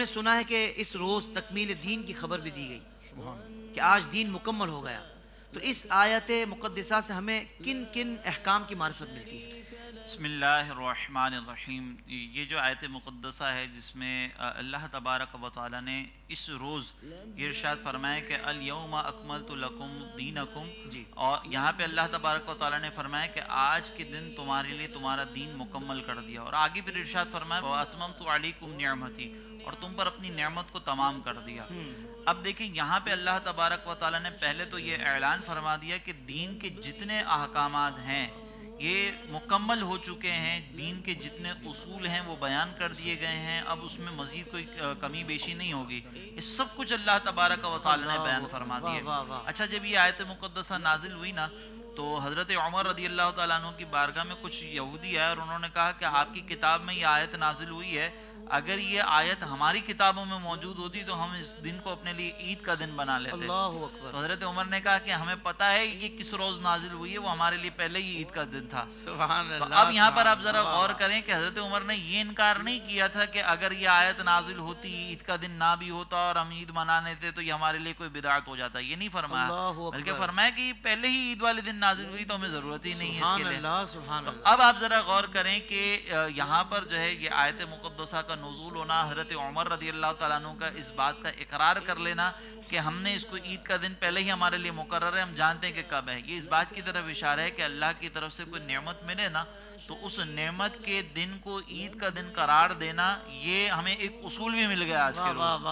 سنا ہے کہ اس روز تکمیل دین کی خبر بھی دی گئی کہ آج دین مکمل ہو گیا، تو اس آیت مقدسہ سے ہمیں کن کن احکام کی معرفت ملتی ہے؟ بسم اللہ الرحمن الرحیم۔ یہ جو آیت مقدسہ ہے جس میں اللہ تبارک و تعالی نے اس روز یہ ارشاد فرمایا کہ الیوم اکملت لکم دینکم، اور یہاں پہ اللہ تبارک و تعالی نے فرمایا کہ آج کے دن تمہارے لیے تمہارا دین مکمل کر دیا، اور آگے پھر ارشاد فرمایا واتممت علیکم نعمتی، اور تم پر اپنی نعمت کو تمام کر دیا۔ اب دیکھیں یہاں پہ اللہ تبارک و تعالی نے پہلے تو یہ اعلان فرما دیا کہ دین کے جتنے احکامات ہیں یہ مکمل ہو چکے ہیں، دین کے جتنے اصول ہیں وہ بیان کر دیے گئے ہیں، اب اس میں مزید کوئی کمی بیشی نہیں ہوگی، یہ سب کچھ اللہ تبارک و تعالی نے بیان فرما دیا۔ اچھا، جب یہ آیت مقدسہ نازل ہوئی نا تو حضرت عمر رضی اللہ تعالیٰ عنہ کی بارگاہ میں کچھ یہودی آئے اور انہوں نے کہا کہ آپ کی کتاب میں یہ آیت نازل ہوئی ہے، اگر یہ آیت ہماری کتابوں میں موجود ہوتی تو ہم اس دن کو اپنے لیے عید کا دن بنا لیتے۔ تو حضرت عمر نے کہا کہ ہمیں پتہ ہے یہ کس روز نازل ہوئی ہے، وہ ہمارے لیے پہلے ہی عید کا دن تھا۔ تو اب یہاں پر آپ ذرا غور کریں کہ حضرت عمر نے یہ انکار نہیں کیا تھا کہ اگر یہ آیت نازل ہوتی عید کا دن نہ بھی ہوتا اور ہم عید منانے تھے تو یہ ہمارے لیے کوئی بدعت ہو جاتا، یہ نہیں فرمایا، بلکہ فرمایا کہ پہلے ہی عید والے دن نازل ہوئی تو ہمیں ضرورت ہی نہیں ہے اس کے لیے۔ اب آپ ذرا غور کریں کہ یہاں پر جو ہے یہ آیت مقدسہ کا نزول ہونا، حضرت عمر رضی اللہ تعالیٰ عنہ کا اس بات کا اقرار کر لینا کہ ہم نے اس کو عید کا دن پہلے ہی ہمارے لیے مقرر ہے، ہم جانتے ہیں کہ کب ہے، یہ اس بات کی طرف اشارہ ہے کہ اللہ کی طرف سے کوئی نعمت ملے نا تو اس نعمت کے دن کو عید کا دن قرار دینا، یہ ہمیں ایک اصول بھی مل گیا آج کے روز۔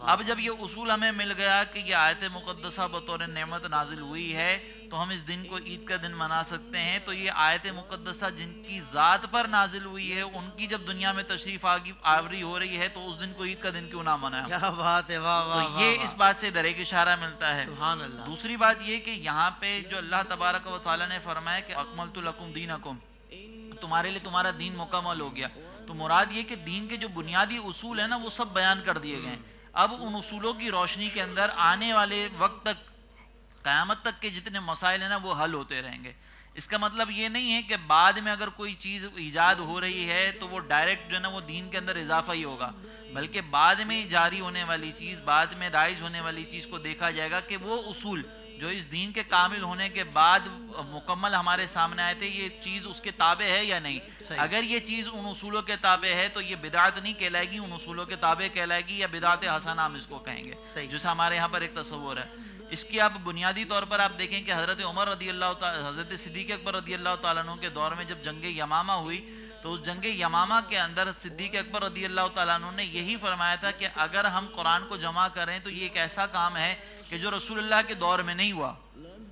اب جب یہ اصول ہمیں مل گیا کہ یہ آیت مقدسہ بطور نعمت نازل ہوئی ہے تو ہم اس دن کو عید کا دن منا سکتے ہیں، تو یہ آیت مقدسہ جن کی ذات پر نازل ہوئی ہے ان کی جب دنیا میں تشریف آوری ہو رہی ہے تو اس دن کو عید کا دن کیوں نہ منائیں؟ کیا بات ہے، واہ واہ۔ تو یہ اس بات سے در ایک اشارہ ملتا ہے۔ سبحان اللہ۔ دوسری بات یہ کہ یہاں پہ جو اللہ تبارک و تعالی نے فرمایا کہ اکملت لکم دینکم، تمہارے لیے تمہارا دین مکمل ہو گیا، تو مراد یہ کہ دین کے جو بنیادی اصول ہیں نا وہ سب بیان کر دیے گئے ہیں۔ اب ان اصولوں کی روشنی کے اندر آنے والے وقت تک، قیامت تک کے جتنے مسائل ہیں نا وہ حل ہوتے رہیں گے۔ اس کا مطلب یہ نہیں ہے کہ بعد میں اگر کوئی چیز ایجاد ہو رہی ہے تو وہ ڈائریکٹ جو ہے نا وہ دین کے اندر اضافہ ہی ہوگا، بلکہ بعد میں جاری ہونے والی چیز، بعد میں رائج ہونے والی چیز کو دیکھا جائے گا کہ وہ اصول جو اس دین کے کامل ہونے کے بعد مکمل ہمارے سامنے آئے تھے، یہ چیز اس کے تابع ہے یا نہیں۔ اگر یہ چیز ان اصولوں کے تابع ہے تو یہ بدعت نہیں کہلائے گی، ان اصولوں کے تابع کہلائے گی، یا بدعت حسنہ ہم اس کو کہیں گے، جیسا ہمارے یہاں پر ایک تصور ہے۔ اس کی آپ بنیادی طور پر آپ دیکھیں کہ حضرت عمر رضی اللہ تعالیٰ، حضرت صدیق اکبر رضی اللہ تعالیٰ عنہ کے دور میں جب جنگ یمامہ ہوئی تو اس جنگ یمامہ کے اندر صدیق اکبر رضی اللہ تعالیٰ عنہ نے یہی فرمایا تھا کہ اگر ہم قرآن کو جمع کریں تو یہ ایک ایسا کام ہے کہ جو رسول اللہ کے دور میں نہیں ہوا۔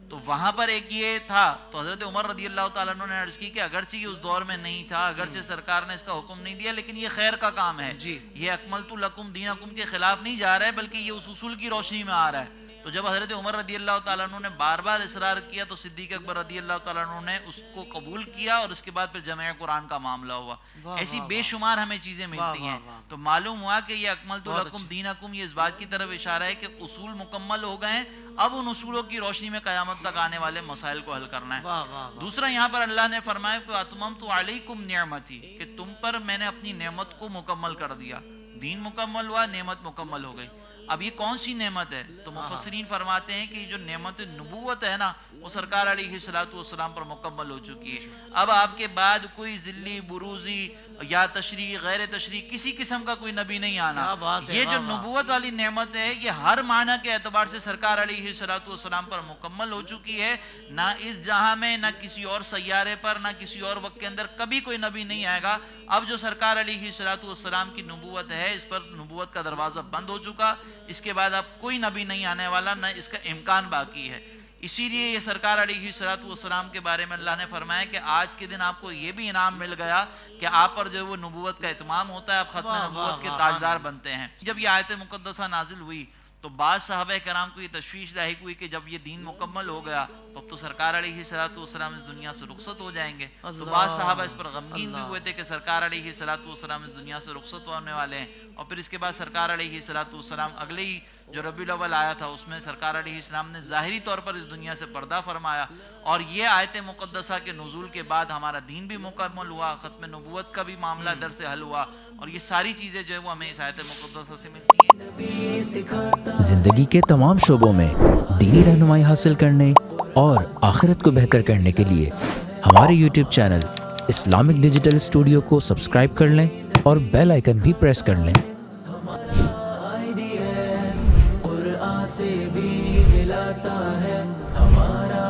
تو وہاں پر ایک یہ تھا، تو حضرت عمر رضی اللہ تعالیٰ عنہ نے عرض کی کہ اگرچہ یہ اس دور میں نہیں تھا، اگرچہ سرکار نے اس کا حکم نہیں دیا، لیکن یہ خیر کا کام ہے، یہ اکملت لکم دینکم کے خلاف نہیں جا رہا ہے، بلکہ یہ اس اصول کی روشنی میں آ رہا ہے۔ تو جب حضرت عمر رضی اللہ تعالیٰ عنہ نے بار بار اصرار کیا تو صدیق اکبر رضی اللہ تعالیٰ عنہ نے اس کو قبول کیا، اور اس کے بعد پھر جمع قرآن کا معاملہ ہوا۔ ایسی بے شمار ہمیں چیزیں ملتی ہیں، تو معلوم ہوا کہ یہ اکملت لکم دینکم یہ اس بات کی طرف اشارہ ہے کہ اصول مکمل ہو گئے ہیں، اب ان اصولوں کی روشنی میں قیامت تک آنے والے مسائل کو حل کرنا ہے۔ دوسرا یہاں پر اللہ نے فرمایا کہ اتممت علیکم نعمتی، کہ تم پر میں نے اپنی نعمت کو مکمل کر دیا، دین مکمل ہوا، نعمت مکمل ہو گئی۔ اب یہ کون سی نعمت ہے؟ تو مفسرین فرماتے ہیں کہ یہ جو نعمت نبوت ہے نا وہ سرکار علیہ الصلوۃ والسلام پر مکمل ہو چکی ہے۔ اب آپ کے بعد کوئی ذلی، بروزی یا تشریح، غیر تشریح کسی قسم کا کوئی نبی نہیں آنا۔ یہ جو نبوت والی نعمت ہے یہ ہر معنی کے اعتبار سے سرکار علیہ الصلوۃ والسلام پر مکمل ہو چکی ہے، نہ اس جہاں میں، نہ کسی اور سیارے پر، نہ کسی اور وقت کے اندر کبھی کوئی نبی نہیں آئے گا۔ اب جو سرکار علیہ الصلوۃ والسلام کی نبوت ہے اس پر نبوت کا دروازہ بند ہو چکا، اس کے بعد اب کوئی نبی نہیں آنے والا، نہ اس کا امکان باقی ہے۔ اسی لیے یہ سرکار علیہ الصلوۃ والسلام کے بارے میں اللہ نے فرمایا کہ آج کے دن آپ کو یہ بھی انعام مل گیا کہ آپ پر جو وہ نبوت کا اتمام ہوتا ہے، آپ ختم نبوت کے تاجدار بنتے ہیں۔ جب یہ آیت مقدسہ نازل ہوئی تو بعض صحابہ کرام کو یہ تشویش لاحق ہوئی کہ جب یہ دین مکمل ہو گیا تو اب تو سرکار علیہ الصلوۃ والسلام اس دنیا سے رخصت ہو جائیں گے. تو بعض صحابہ اس پر غمگین بھی ہوئے تھے کہ سرکار علیہ الصلوۃ والسلام اس دنیا سے رخصت ہونے والے ہیں, اور پھر اس کے بعد سرکار علیہ الصلوۃ والسلام اگلے ہی جو ربیع الاول آیا تھا اس میں سرکار علیہ السلام نے ظاہری طور پر اس دنیا سے پردہ فرمایا, اور یہ آیت مقدسہ کے نزول کے بعد ہمارا دین بھی مکمل ہوا, ختم نبوت کا بھی معاملہ در سے حل ہوا, اور یہ ساری چیزیں جو ہے وہ ہمیں اس آیت مقدسہ سے ملتی ہیں. زندگی کے تمام شعبوں میں دینی رہنمائی حاصل کرنے اور آخرت کو بہتر کرنے کے لیے ہمارے YouTube channel Islamic digital studio کو سبسکرائب کر لیں اور بیل آئیکن بھی پریس کر لیں. قرآن سے بھی ملاتا ہے ہمارا